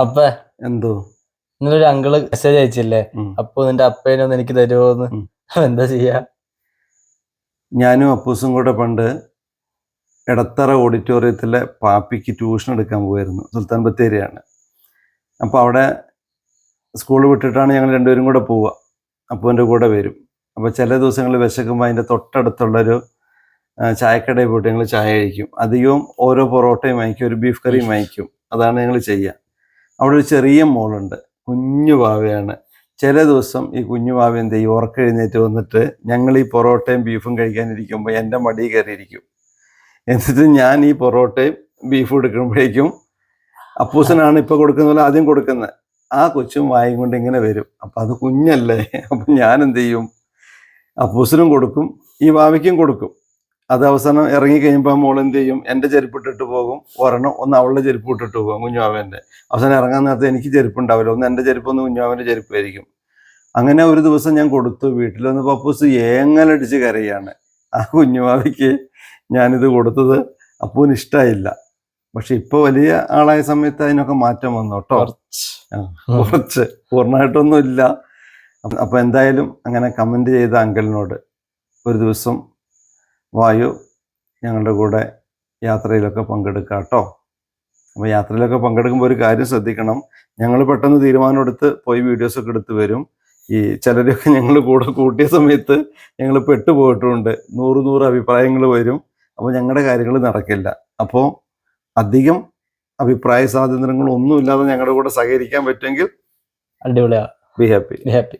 അപ്പ എന്തോ ഇന്നൊരു അങ്കിള് മെസ്സേജ് അയച്ചില്ലേ, അപ്പൊ നിന്റെ അപ്പേനൊന്ന് എനിക്ക് തരുമോന്ന്? എന്താ ചെയ്യാ? ഞാനും അപ്പൂസും കൂടെ പണ്ട് എടത്തറ ഓഡിറ്റോറിയത്തിലെ പാപ്പിക്ക് ട്യൂഷൻ എടുക്കാൻ പോയിരുന്നു. സുൽത്താൻ ബത്തേരിയാണ്. അപ്പോൾ അവിടെ സ്കൂൾ വിട്ടിട്ടാണ് ഞങ്ങൾ രണ്ടുപേരും കൂടെ പോവുക. അപ്പൂൻ്റെ കൂടെ വരും. അപ്പോൾ ചില ദിവസങ്ങളിൽ വിശക്കുമ്പോൾ അതിൻ്റെ തൊട്ടടുത്തുള്ളൊരു ചായക്കടയിൽ പോയിട്ട് ഞങ്ങൾ ചായ കഴിക്കും. അധികവും ഓരോ പൊറോട്ടയും വാങ്ങിക്കും, ഒരു ബീഫ് കറിയും വാങ്ങിക്കും. അതാണ് ഞങ്ങൾ ചെയ്യുക. അവിടെ ഒരു ചെറിയ മോളുണ്ട്, കുഞ്ഞു വാവയാണ്. ചില ദിവസം ഈ കുഞ്ഞു വാവ എന്ത് ചെയ്യും, ഉറക്കെഴുന്നേറ്റ് വന്നിട്ട് ഞങ്ങൾ ഈ പൊറോട്ടയും ബീഫും കഴിക്കാനിരിക്കുമ്പോൾ എൻ്റെ മടി കയറിയിരിക്കും. എന്നിട്ട് ഞാൻ ഈ പൊറോട്ടയും ബീഫും എടുക്കുമ്പോഴേക്കും അപ്പൂസനാണ് ഇപ്പോൾ കൊടുക്കുന്ന പോലെ ആദ്യം കൊടുക്കുന്നത്. ആ കൊച്ചും വായും കൊണ്ട് ഇങ്ങനെ വരും. അപ്പം അത് കുഞ്ഞല്ലേ, അപ്പം ഞാൻ എന്ത് ചെയ്യും, അപ്പൂസനും കൊടുക്കും, ഈ വാവയ്ക്കും കൊടുക്കും. അത് അവസാനം ഇറങ്ങിക്കഴിയുമ്പോൾ ആ മോൾ എന്ത് ചെയ്യും, എൻ്റെ ചെരുപ്പിട്ടിട്ട് പോകും. ഒരെണ്ണം ഒന്ന് അവളുടെ ചെരുപ്പ് ഇട്ടിട്ട് പോകും, കുഞ്ഞുവാവൻ്റെ. അവസാനം ഇറങ്ങാൻ നേരത്തെ എനിക്ക് ചെരുപ്പ് ഉണ്ടാവില്ല, ഒന്ന് എൻ്റെ ചെരുപ്പ് ഒന്ന് കുഞ്ഞുവാവൻ്റെ ചെരുപ്പായിരിക്കും. അങ്ങനെ ഒരു ദിവസം ഞാൻ കൊടുത്തു. വീട്ടിൽ വന്ന് പപ്പൂസ് ഏങ്ങലടിച്ച് കരയാണ്. ആ കുഞ്ഞുവാവയ്ക്ക് ഞാനിത് കൊടുത്തത് അപ്പൂന് ഇഷ്ടമായില്ല. പക്ഷെ ഇപ്പോൾ വലിയ ആളായ സമയത്ത് അതിനൊക്കെ മാറ്റം വന്നു കേട്ടോ. കുറച്ച്, പൂർണ്ണമായിട്ടൊന്നും ഇല്ല. അപ്പോൾ എന്തായാലും അങ്ങനെ കമൻറ്റ് ചെയ്ത അങ്കിളിനോട് ഒരു ദിവസം വായു ഞങ്ങളുടെ കൂടെ യാത്രയിലൊക്കെ പങ്കെടുക്കാം കേട്ടോ. അപ്പോൾ യാത്രയിലൊക്കെ പങ്കെടുക്കുമ്പോൾ ഒരു കാര്യം ശ്രദ്ധിക്കണം. ഞങ്ങൾ പെട്ടെന്ന് തീരുമാനമെടുത്ത് പോയി വീഡിയോസൊക്കെ എടുത്ത് വരും. ഈ ചിലരൊക്കെ ഞങ്ങൾ കൂടെ കൂട്ടിയ സമയത്ത് ഞങ്ങൾ പെട്ടുപോയിട്ടുണ്ട്. 100 അഭിപ്രായങ്ങൾ വരും. അപ്പോൾ ഞങ്ങളുടെ കാര്യങ്ങൾ നടക്കില്ല. അപ്പോൾ അധികം അഭിപ്രായ സ്വാതന്ത്ര്യങ്ങളൊന്നുമില്ലാതെ ഞങ്ങളുടെ കൂടെ സഹകരിക്കാൻ പറ്റുമെങ്കിൽ അടിപൊളിയാ. Be happy.